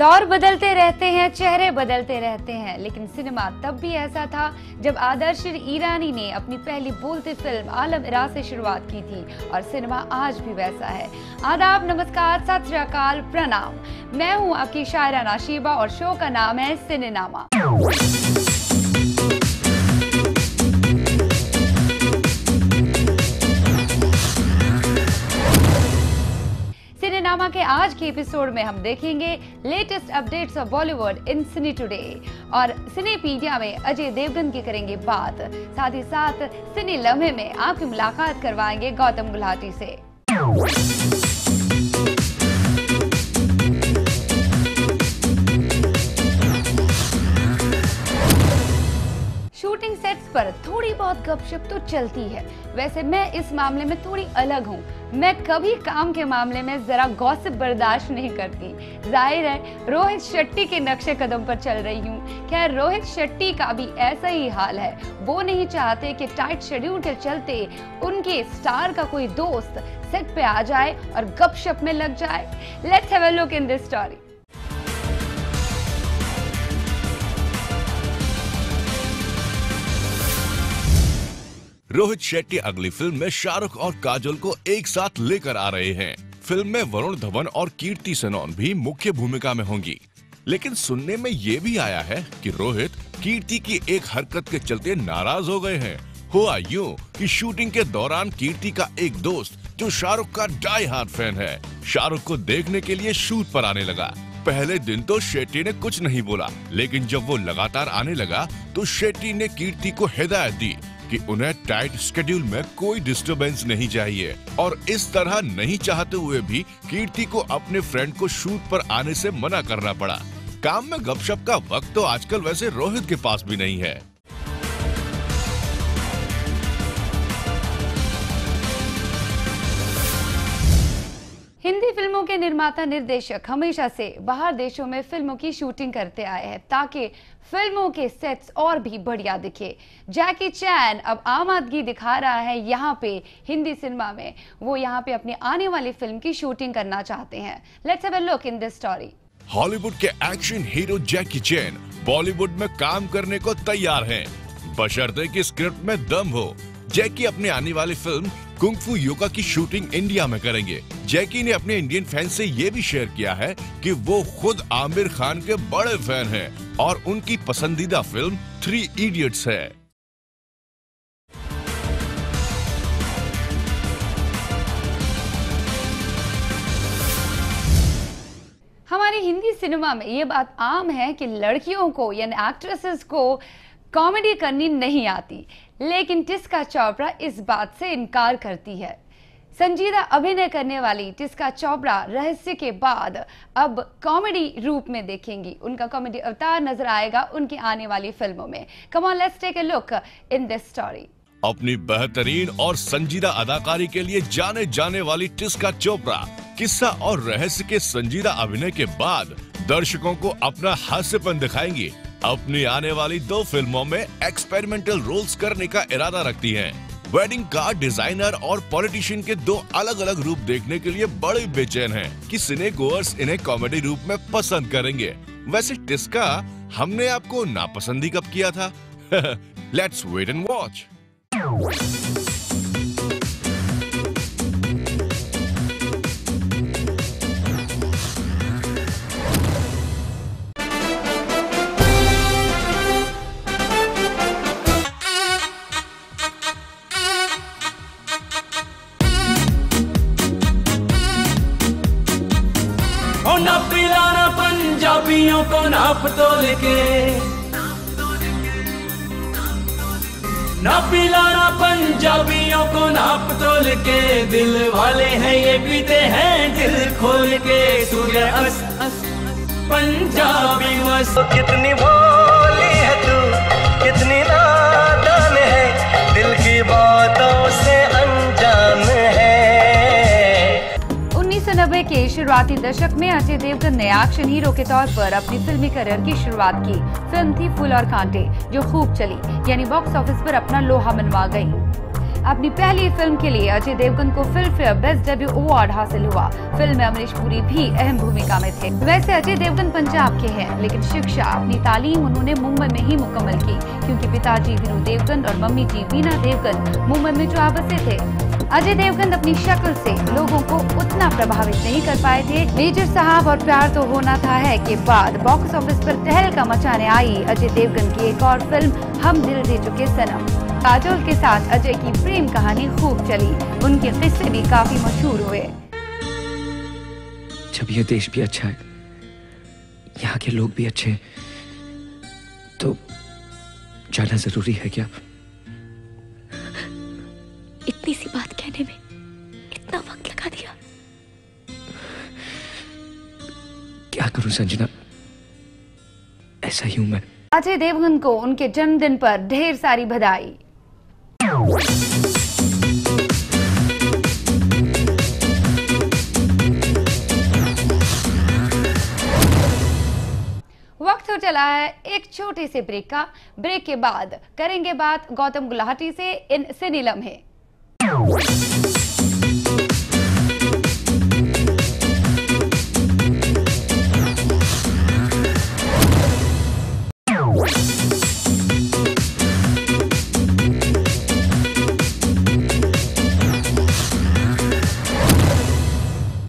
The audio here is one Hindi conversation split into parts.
दौर बदलते रहते हैं, चेहरे बदलते रहते हैं, लेकिन सिनेमा तब भी ऐसा था जब आदर्श ईरानी ने अपनी पहली बोलती फिल्म आलम आरा से शुरुआत की थी और सिनेमा आज भी वैसा है। आदाब, नमस्कार, सत श्री अकाल, प्रणाम। मैं हूं आपकी शायरा नाशीबा और शो का नाम है सिनेनामा। सिनेनामा के आज के एपिसोड में हम देखेंगे latest updates of Bollywood in cine today और सिनेपीडिया में अजय देवगन की करेंगे बात। साथ ही साथ सिने लम्हे में आपकी मुलाकात करवाएंगे गौतम गुलाटी से। शूटिंग सेट्स पर थोड़ी बहुत गपशप तो चलती है। वैसे मैं इस मामले में थोड़ी अलग हूँ। मैं कभी काम के मामले में जरा गॉसिप बर्दाश्त नहीं करती। जाहिर है रोहित शेट्टी के नक्शे कदम पर चल रही हूँ। खैर, रोहित शेट्टी का भी ऐसा ही हाल है। वो नहीं चाहते कि टाइट शेड्यूल के चलते उनके स्टार का कोई दोस्त सेट पे आ जाए और गपशप में लग जाए। Let's have a look in this story. Rohit Shetty अगली फिल्म में शाहरुख और काजोल को एक साथ लेकर आ रहे हैं। फिल्म में वरुण धवन और कीर्ति सेनन भी मुख्य भूमिका में होंगी। लेकिन सुनने में ये भी आया है कि रोहित कीर्ति की एक हरकत के चलते नाराज हो गए हैं। हुआ यूं कि शूटिंग के दौरान कीर्ति का एक दोस्त जो शाहरुख का डाई हार्ड फैन है, शाहरुख को देखने के लिए शूट पर आने लगा। पहले दिन तो शेट्टी ने कुछ नहीं बोला, लेकिन जब वो लगातार आने लगा तो शेट्टी ने कीर्ति को हिदायत दी कि उन्हें टाइट शेड्यूल में कोई डिस्टरबेंस नहीं चाहिए और इस तरह नहीं चाहते हुए भी कीर्ति को अपने फ्रेंड को शूट पर आने से मना करना पड़ा। काम में गपशप का वक्त तो आजकल वैसे रोहित के पास भी नहीं है। हिंदी फिल्मों के निर्माता निर्देशक हमेशा से बाहर देशों में फिल्मों की शूटिंग करते आए हैं ताकि फिल्मों के सेट्स और भी बढ़िया दिखे। जैकी चैन अब आमादगी दिखा रहा है यहाँ पे हिंदी सिनेमा में। वो यहाँ पे अपनी आने वाली फिल्म की शूटिंग करना चाहते हैं। Let's have a look in this story. Hollywood के एक्शन हीरो जैकी चैन बॉलीवुड में काम करने को तैयार हैं, बशर्ते कि स्क्रिप्ट में दम हो। जैकी अपनी आने वाली फिल्म कुंग फू योगा की शूटिंग इंडिया में करेंगे। जैकी ने अपने इंडियन फैन से ये भी शेयर किया है कि वो खुद आमिर खान के बड़े फैन हैं और उनकी पसंदीदा फिल्म 3 इडियट्स है। हमारी हिंदी सिनेमा में ये बात आम है कि लड़कियों को यानी एक्ट्रेसेस को कॉमेडी करनी नहीं आती, लेकिन टिस्का चोपड़ा इस बात से इनकार करती है। संजीदा अभिनय करने वाली टिस्का चोपड़ा रहस्य के बाद अब कॉमेडी रूप में देखेंगी। उनका कॉमेडी अवतार नजर आएगा उनकी आने वाली फिल्मों में। Come on, let's take a look in this story. अपनी बेहतरीन और संजीदा अदाकारी के लिए जाने जाने वाली टिस्का चोपड़ा किस्सा और रहस्य के संजीदा अभिनय के बाद दर्शकों को अपना हास्यपन दिखाएंगी। अपनी आने वाली 2 फिल्मों में एक्सपेरिमेंटल रोल्स करने का इरादा रखती हैं। वेडिंग कार्ड डिजाइनर और पॉलिटिशियन के 2 अलग अलग रूप देखने के लिए बड़े बेचैन हैं कि सिने गोअर्स इन्हें कॉमेडी रूप में पसंद करेंगे। वैसे टिस्का, हमने आपको नापसंदी कब किया था? Let's wait and watch. ना पिलाना पंजाबियों को नाप तोल के, ना पिलाना पंजाबियों को नाप तोल के। दिल वाले हैं ये पीते हैं दिल खोल के। सूर्य अस अस पंजाबी मस्त। कितनी भोली है तू, कितनी नादान है, दिल की बातों से अनजान है। 1990 के शुरुआती दशक में अजय देवगन ने एक्शन हीरो के तौर पर अपनी फिल्मी करियर की शुरुआत की। फिल्म थी फूल और कांटे, जो खूब चली, यानी बॉक्स ऑफिस पर अपना लोहा मनवा गई। अपनी पहली फिल्म के लिए अजय देवगन को film fair best debut award हासिल हुआ। फिल्म में अमरीश पुरी भी अहम भूमिका में थे। वैसे अजय देवगन पंजाब के हैं, लेकिन शिक्षा, अपनी तालीम उन्होंने मुंबई में ही मुकम्मल की, क्योंकि पिताजी वीरू देवगन और मम्मी जी वीना देवगन मुंबई में जा बसे थे। अजय देवगन अपनी शक्ल से लोगों को उतना प्रभावित नहीं कर पाए थे। मेजर साहब और प्यार तो होना था है के बाद बॉक्स ऑफिस पर तहलका मचाने आई अजय देवगन की एक और फिल्म हम दिल दे चुके सनम। काजोल के साथ अजय की प्रेम कहानी खूब चली, उनके किस्से भी काफी मशहूर हुए। जब ये देश भी अच्छा है, यहाँ के लोग भी अच्छे हैं, तो जाना जरूरी है क्या? इतनी सी बात कहने में इतना वक्त लगा दिया। क्या करूं संजना, ऐसा ही हूं मैं। अजय देवगन को उनके जन्मदिन पर ढेर सारी बधाई। वक्त हो चला है एक छोटे से ब्रेक का। ब्रेक के बाद करेंगे बात गौतम गुलाटी से इन सिने लम्हे।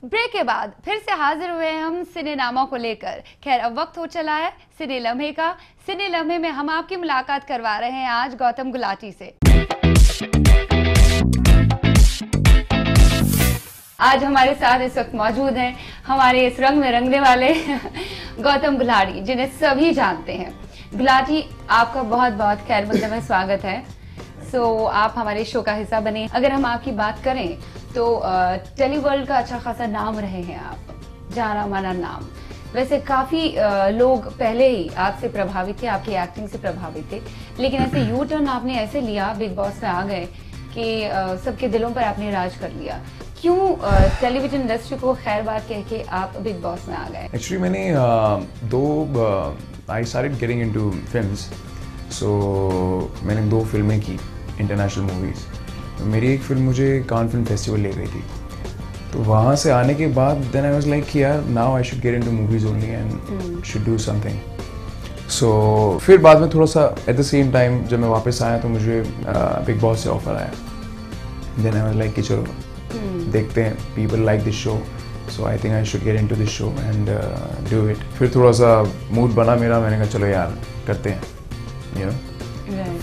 ब्रेक के बाद फिर से हाजिर हुए हम सिनेनामा को लेकर। खैर अब वक्त हो चला है सिने लम्हे का। सिने लम्हे में हम आपकी मुलाकात करवा रहे हैं आज गौतम गुलाटी से। आज हमारे साथ इस वक्त मौजूद हैं हमारे इस रंग में रंगने वाले गौतम गुलाटी, जिन्हें सभी जानते हैं। गुलाटी, आपका बहुत बहुत खैर मकदम में स्वागत है। आप हमारे शो का हिस्सा बने। अगर हम आपकी बात करें तो टेलीवर्ल्ड का अच्छा खासा नाम रहे हैं आप, जाना माना नाम। वैसे काफी लोग पहले ही आपसे प्रभावित थे, आपकी एक्टिंग से प्रभावित थे, लेकिन ऐसे यू टर्न आपने ऐसे लिया, बिग बॉस में आ गए कि सबके दिलों पर आपने राज कर लिया। क्यों टेलीविजन इंडस्ट्री को खैर बात कह के आप बिग बॉस में आ गए? एक्चुअली मैंने I started getting into films, so मैंने 2 फिल्में की, इंटरनेशनल मूवीज़। तो मेरी एक फिल्म मुझे कान फिल्म फेस्टिवल ले गई थी, तो वहाँ से आने के बाद देन आई वाज लाइक कि यार now I should get into movies only and should do something. So फिर बाद में थोड़ा सा एट द सेम टाइम जब मैं वापस आया तो मुझे बिग बॉस से ऑफर आया। देन आई वाज लाइक कि चलो देखते हैं, people like this show, so I think I should get into this show and do it. फिर थोड़ा सा मूड बना मेरा, मैंने कहा चलो यार करते हैं, यू नो।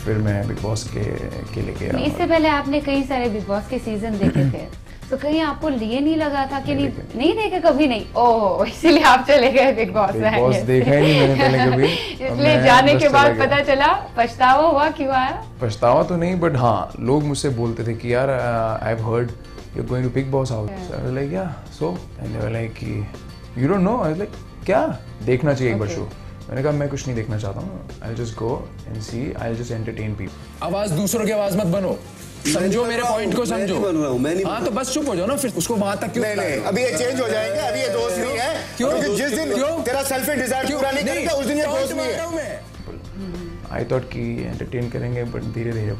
फिर मैं बिग बॉस के लेके आया। इससे पहले आपने कई सारे बिग बॉस के सीजन देखे थे, तो कहीं आपको लिए नहीं लगा था कि नहीं देखे कभी? नहीं, ओह इसीलिए आप चले गए बिग बॉस में। बिग बॉस देखा ही नहीं मैंने पहले कभी। इसलिए जाने के बाद पता चला, पछतावा हुआ? क्यों आया? पछतावा तो नहीं, बट हाँ लोग मुझसे बोलते थे कि यार I have heard you are going to big boss house. I was like yeah so, and they were like you don't know. I was like क्या देखना चाहिए एक बार शो। मैंने कहा मैं कुछ नहीं देखना चाहता हूँ, I just go and see, I just entertain people. आवाज दूसरों की आवाज मत बनो, समझो मेरे पॉइंट को समझो। मैं नहीं बन रहा हूँ, मैं नहीं। हाँ तो बस चुप हो जाओ ना, फिर उसको वहां तक क्यों? नहीं अभी ये चेंज हो जाएंगे, अभी ये दोस्त नहीं है। क्यों? जिस दिन तेरा सेल्फ डिजायर पूरा नहीं करता उस दिन ये दोस्त नहीं है। आई थॉट कि एंटरटेन करेंगे, बट धीरे धीरे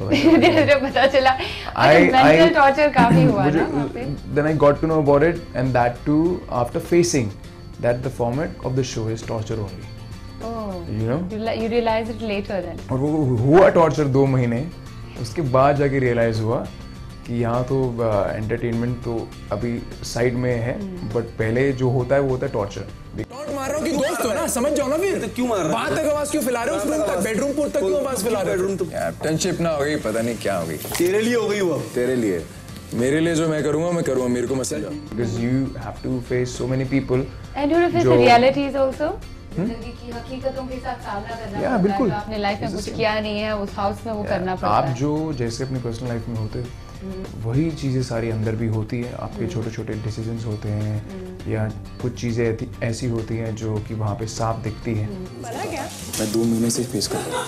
पता चला मेंटल टॉर्चर काफी हुआ ना वहाँ पे। Then I got to know about it, and that too after facing that the format of the show is torture only. Oh, you know? You realize it later then. और वो हुआ टॉर्चर 2 महीने, उसके बाद जाके रियलाइज हुआ कि यहाँ तो एंटरटेनमेंट तो अभी साइड में है, बट पहले जो होता है वो होता है टॉर्चर। टॉर्च मार रहा हूँ कि दोस्त हो ना, समझ जाओ ना। फिर क्यों मार रहा है? वहां तक आवाज क्यों फैला रहे हो? उस रूम तक, बेडरूम तक क्यों आवाज फैला रहे हो? टेंशन ना हो गई, पता नहीं क्या हो गई। तेरे लिए हो गई वो, तेरे लिए। मेरे लिए जो मैं करूंगा मैं करूंगा, मेरे को मत समझाओ। Because you have to face so many people. And you face the realities also. जिंदगी की हकीकतों के साथ सामना करना पड़ता है। बिल्कुल। आपने लाइफ में कुछ किया नहीं है, उस हाउस में वो करना पड़ता है। आप जो जैसे अपनी पर्सनल लाइफ में होते वही चीज़ें सारी अंदर भी होती है। आपके छोटे छोटे डिसीजंस होते हैं या कुछ चीज़ें ऐसी होती हैं जो कि वहाँ पे साफ दिखती हैं। मैं 2 महीने से फेस कर रहा हूँ।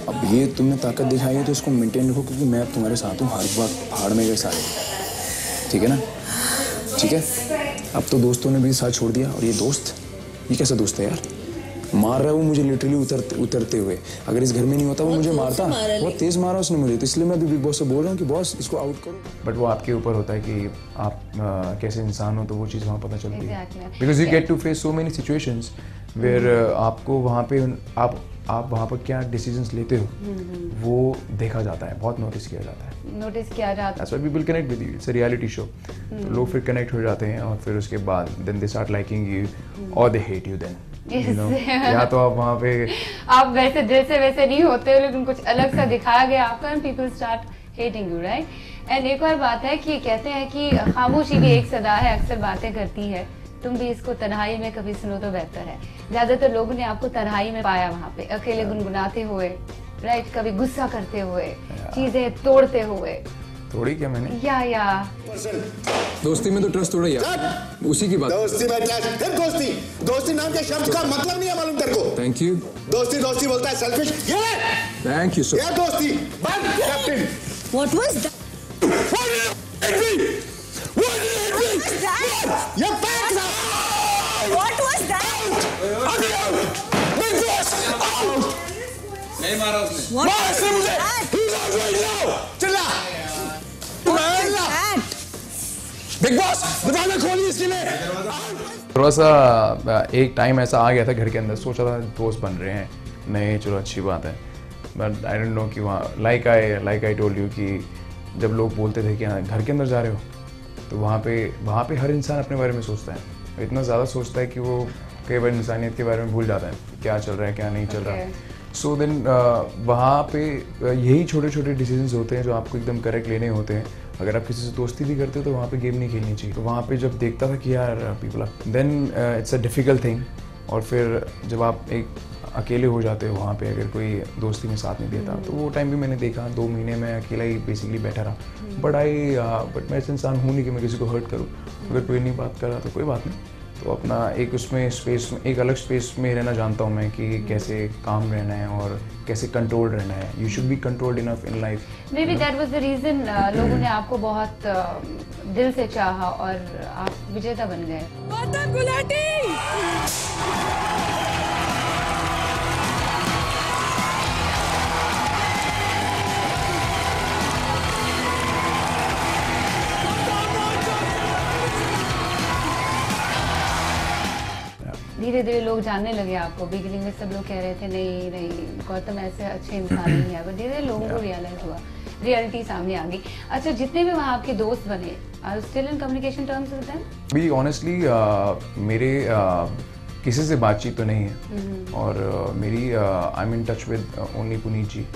अब ये तुमने ताकत दिखाई है तो इसको मेंटेन रखो, क्योंकि मैं अब तुम्हारे साथ हूँ हर वक्त। पहाड़ में गए सारे, ठीक है ना? ठीक है, अब तो दोस्तों ने भी साथ छोड़ दिया, और ये दोस्त, ये कैसा दोस्त है यार? मार रहा है वो मुझे लिटरली उतरते हुए। अगर इस घर में नहीं होता वो मुझे मारता, बहुत तेज मारा उसने मुझे, तो इसलिए मैं अभी बिग बॉस से बोल रहा हूँ कि बॉस इसको आउट करो। बट वो आपके ऊपर होता है कि आप कैसे इंसान हो, तो वो चीज़ वहाँ पता चलती है। Because you get to face so many situations where आपको वहाँ पे आप वहाँ पर क्या डिसीजंस लेते हो वो देखा जाता है, बहुत नोटिस किया जाता है। नोटिस किया जाता है। That's why people connect with you. It's a reality show. तो लोग फिर कनेक्ट हो जाते हैं और फिर उसके बाद then they start liking you or they hate you then. Yes. You know? या तो आप वहाँ पे आप वैसे दिल से वैसे नहीं होते, लेकिन कुछ अलग सा दिखाया गया आपको and people start hating you, right? And एक और बात है कि कहते हैं कि खामोशी भी एक सदा है, अक्सर बातें करती है। तुम भी इसको तन्हाई में कभी सुनो तो बेहतर है। ज्यादातर लोगों ने आपको तन्हाई में पाया, वहाँ पे अकेले गुनगुनाते हुए, राइट, कभी गुस्सा करते हुए, चीजें तोड़ते हुए। थोड़ी क्या मैंने या दोस्ती में तो ट्रस्ट तोड़ा यार, उसी की बात। दोस्ती में ट्रस्ट, दोस्ती नाम के शब्द का मतलब नहीं है मालूम तेरे को। Thank you. दोस्ती बोलता है सेल्फिश। ये थैंक यू सर। ये दोस्ती बंद कैप्टन। What was that? ये पैक था। What was that? नहीं मारा उसने। What was that? चिल्ला। बिग बॉस दरवाजा खोलिए इसके लिए। थोड़ा सा एक टाइम ऐसा आ गया था घर के अंदर, सोचा था दोस्त बन रहे हैं नहीं, चलो अच्छी बात है। बट आई डोंट नो कि वहाँ लाइक आई टोल्ड यू कि जब लोग बोलते थे कि हाँ घर के अंदर जा रहे हो, तो वहाँ पे हर इंसान अपने बारे में सोचता है, इतना ज़्यादा सोचता है कि वो कई बार इंसानियत के बारे में भूल जाता है, क्या चल रहा है क्या नहीं चल रहा। सो देन वहाँ पे यही छोटे छोटे डिसीजंस होते हैं जो आपको एकदम करेक्ट लेने होते हैं। अगर आप किसी से दोस्ती भी करते हो तो वहाँ पे गेम नहीं खेलनी चाहिए। तो वहाँ पे जब देखता था कि यार people then it's a difficult thing. और फिर जब आप एक अकेले हो जाते हो वहाँ पे, अगर कोई दोस्ती में साथ नहीं देता, तो वो टाइम भी मैंने देखा। 2 महीने में अकेला ही बेसिकली बैठा रहा। बट मैं ऐसा इंसान हूँ नहीं कि मैं किसी को हर्ट करूँ। अगर कोई नहीं बात कर रहा तो कोई बात नहीं, तो अपना एक उसमें स्पेस में, एक अलग स्पेस में रहना जानता हूँ मैं कि कैसे काम रहना है और कैसे कंट्रोल रहना है। You should be controlled enough in life. Maybe that was the reason लोगों ने आपको बहुत दिल से चाहा और आप विजेता बन गए। धीरे धीरे लोग जानने लगे आपको। बिगिनिंग में सब लोग कह रहे थे नहीं गौतम ऐसे अच्छे इंसान नहीं है, पर धीरे धीरे लोगों को रियलाइज हुआ, रियलिटी सामने आ गई। अच्छा, जितने भी वहाँ आपके दोस्त बने, are you still in communication terms with them? भी ऑनेस्टली मेरे किसी से बातचीत तो नहीं है। और मेरी I am in touch with only Puneet ji.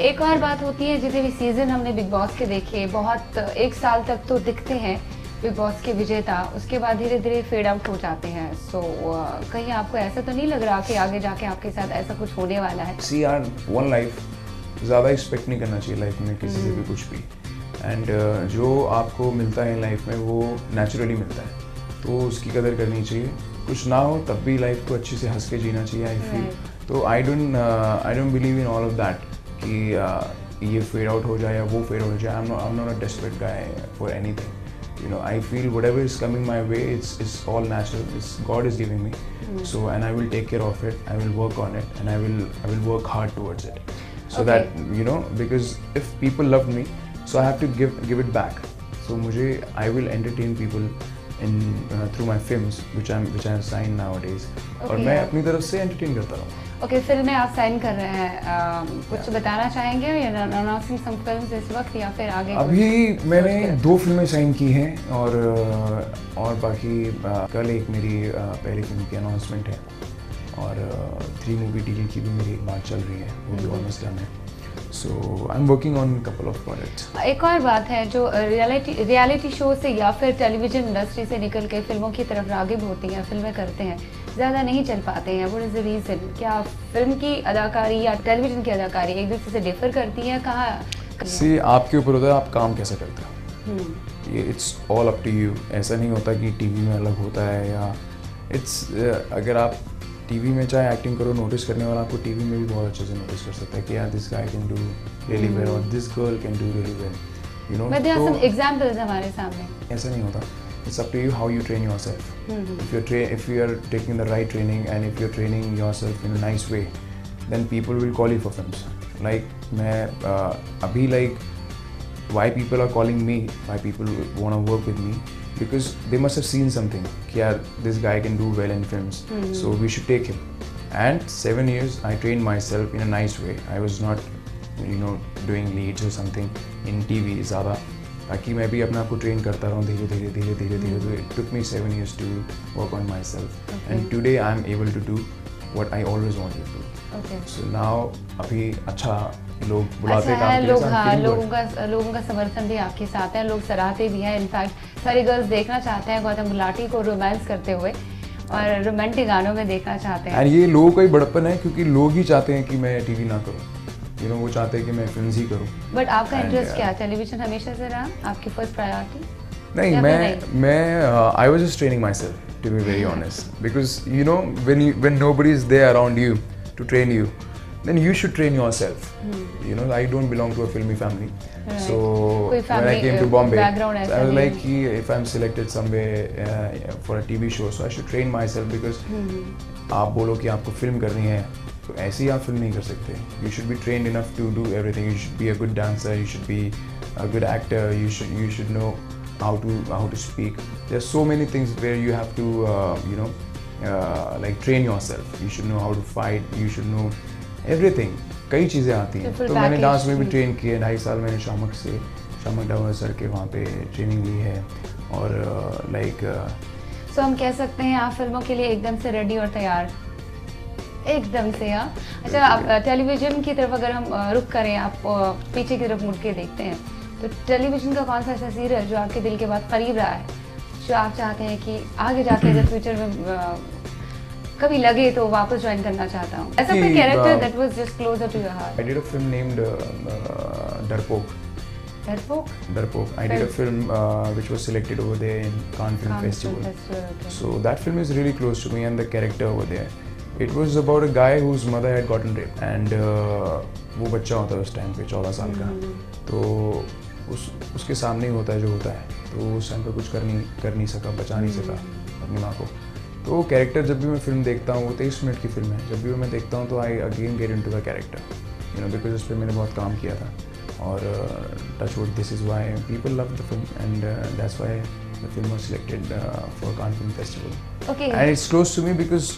एक और बात होती है, जितने भी सीजन हमने बिग बॉस के देखे, बहुत 1 साल तक तो दिखते हैं बिग बॉस के विजेता, उसके बाद धीरे धीरे फेड आउट हो जाते हैं। सो कहीं आपको ऐसा तो नहीं लग रहा कि आगे जाके आपके साथ ऐसा कुछ होने वाला है? सी यार, वन लाइफ, ज़्यादा एक्सपेक्ट नहीं करना चाहिए लाइफ में किसी से भी कुछ भी। एंड जो आपको मिलता है लाइफ में वो नेचुरली मिलता है, तो उसकी कदर करनी चाहिए। कुछ ना हो तब भी लाइफ को अच्छे से हंस के जीना चाहिए, आई फील। तो I don't believe in all of that कि ये फेड आउट हो जाए या वो फेड आउट हो जाए। I am not a desperate guy for anything, you know. I feel whatever is coming my way, it's all natural. It's God is giving me. So, and I will take care of it. I will work on it, and I will work hard towards it. So that, you know, because if people love me, so I have to give it back. So I will entertain people in through my films which I have signed nowadays. और मैं अपनी तरफ से entertain करता रहूँगा। ओके, फिल्में आप साइन कर रहे हैं, कुछ बताना चाहेंगे या अनाउंसिंग सम फिल्म्स इस वक्त, या फिर आगे? अभी मैंने 2 फिल्में साइन की हैं और बाकी कल एक मेरी पहली फिल्म की अनाउंसमेंट है और 3 मूवी डील की भी मेरी एक बात चल रही है, वो भी ऑलमोस्ट डन है। So I'm working on a couple of projects. एक और बात है, जो रियलिटी शो से या फिर टेलीविजन इंडस्ट्री से निकल के फिल्मों की तरफ रागिब होती हैं, फिल्में करते हैं, ज़्यादा नहीं चल पाते हैं। What is the reason? क्या फिल्म की अदाकारी या टेलीविजन की अदाकारी एक दूसरे से डिफर करती है? कहाँ सी आपके ऊपर होता है आप काम कैसे करते हो, ये it's all up to you. ऐसा नहीं होता कि टीवी में अलग होता है या अगर आप टीवी में चाहे एक्टिंग करो, नोटिस करने वाला आपको टीवी में भी बहुत अच्छे से नोटिस कर सकता है कि यार this guy can do really well और this girl can do really well, you know. But there are some examples हमारे सामने। ऐसा नहीं होता, it's up to you how you train yourself. If you are taking the right training and if you're training yourself in a nice way, then people will call you for films. Like मैं अभी like why people are calling me, why people want to work with me, because they must have seen something. Yeah, this guy can do well in films, so we should take him. And 7 years I trained myself in a nice way. I was not, you know, doing leads or something in TV ज़्यादा, ताकि मैं भी अपने आप को ट्रेन करता रहूँ धीरे धीरे। So it took me 7 years to work on myself, and today I am able to do what I always wanted to do. Okay. So now अभी अच्छा लोग बुलाते अच्छा है, लोग हाँ लोगों का समर्थन भी आपके साथ है, लोग सराहते भी हैं। इनफैक्ट सारी गर्ल्स देखना चाहते हैं गौतम गुलाटी को रोमांस करते हुए और रोमांटिक गानों में देखना चाहते हैं। और ये लोगों का ही बड़प्पन है क्योंकि लोग ही चाहते हैं कि मैं टीवी ना करूं, यू नो, वो चाहते हैं कि मैं फिल्म्स ही करूं। बट आपका इंटरेस्ट क्या, टेलीविजन हमेशा से रहा आपकी फर्स्ट प्रायोरिटी? नहीं, मैं I was just training myself to be very honest, because you know when nobody is there around you to train you, then you should train yourself. You know, I don't belong to a filmy family. Right. So when I came to Bombay, so I was like, if I'm selected somewhere for a TV show, so I should train myself because आप बोलो कि आपको फिल्म करनी है तो ऐसे ही आप फिल्म नहीं कर सकते. You should be trained enough to do everything. You should be a good dancer. You should be a good actor. You should know how to speak. There's so many things where you have to like train yourself. You should know how to fight. You should know everything, कई चीज़ें आती हैं. तो मैंने डांस में भी ट्रेन किए. 2.5 साल मैंने शामक डावर सर के वहाँ पे ट्रेनिंग ली है. और लाइक सो हम कह सकते हैं आप फिल्मों के लिए एकदम से रेडी और तैयार, एकदम से. हाँ, अच्छा, आप टेलीविज़न की तरफ अगर हम रुख करें, आप पीछे की तरफ मुड़ के देखते हैं तो टेलीविज़न का कौन सा ऐसा सीरियल जो आपके दिल के बहुत करीब रहा है, जो आप चाहते हैं कि आगे जाके अगर फ्यूचर में कभी लगे तो वापस ज्वाइन करना चाहता हूँ? ऐसा कोई character that was just closer to your heart? I did a film named डरपोक. Darpok. I did a film which was selected over there in Cannes Film Festival. Okay. So that film is really close to me and the character over there. It was about a guy whose mother had gotten raped and वो बच्चा होता है उस टाइम पे 14 साल का. तो उसके सामने ही होता है जो होता है, तो उस टाइम पे कुछ कर नहीं सका, बचा नहीं सका अपनी माँ को. तो वो कैरेक्टर जब भी मैं फिल्म देखता हूँ, वो 23 मिनट की फिल्म है, जब भी मैं देखता हूँ तो I again get into the character, you know, because उस पर मैंने बहुत काम किया था. और touch wood, this is why people love the film and that's why the film was selected for Cannes film festival. Okay. And it's close to me because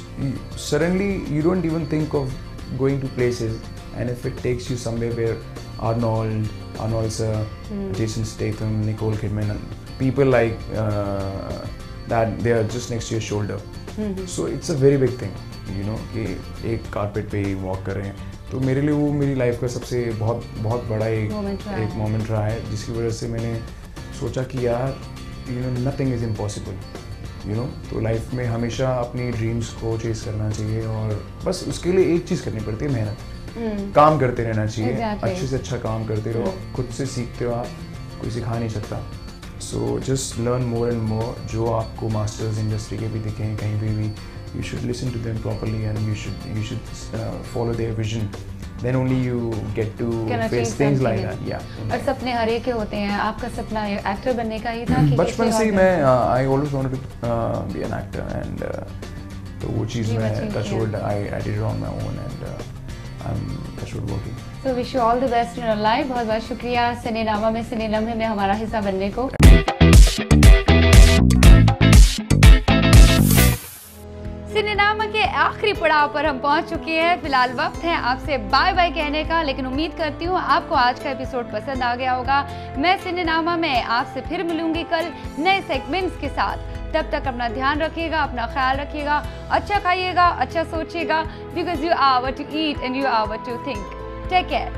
suddenly you don't even think of going to places, and if it takes you somewhere where Arnold sir, Jason Statham, Nicole Kidman, people like that, they are just next to your shoulder. So it's a very big thing, you know, कि एक कारपेट पे ही वॉक कर रहे हैं. तो मेरे लिए वो मेरी लाइफ का सबसे बहुत बड़ा एक मोमेंट रहा है, जिसकी वजह से मैंने सोचा कि यार, you know, nothing is impossible, you know. तो लाइफ में हमेशा अपनी ड्रीम्स को चेस करना चाहिए और बस उसके लिए एक चीज़ करनी पड़ती है, मेहनत. काम करते रहना चाहिए. अच्छे से अच्छा काम करते रहो. खुद से सीखते हो आप, कोई सिखा नहीं सकता. So just learn more and more. जो आपको मास्टर्स इंडस्ट्री के भी दिखें कहीं भी, you should listen to them properly and you should follow their vision. Then only you get to face things like that. Yeah. और सपने हर एक के होते हैं. आपका सपना एक्टर बनने का ही था कि बचपन से ही मैं I always wanted to be an actor and तो वो चीज़ मैं touch wood I did it on my own and I'm touch wood working. So wish you all the best in your life. बहुत बहुत शुक्रिया सिनेनामा में सिने लम्हे में हमारा हिस्सा बनने को. सिनेनामा के आखिरी पड़ाव पर हम पहुंच चुके हैं. फिलहाल वक्त है आपसे बाय बाय कहने का, लेकिन उम्मीद करती हूँ आपको आज का एपिसोड पसंद आ गया होगा. मैं सिनेनामा में आपसे फिर मिलूंगी कल नए सेगमेंट्स के साथ. तब तक अपना ध्यान रखिएगा, अपना ख्याल रखिएगा, अच्छा खाइएगा, अच्छा सोचिएगा, because you are what you eat and you are what you think. Take care.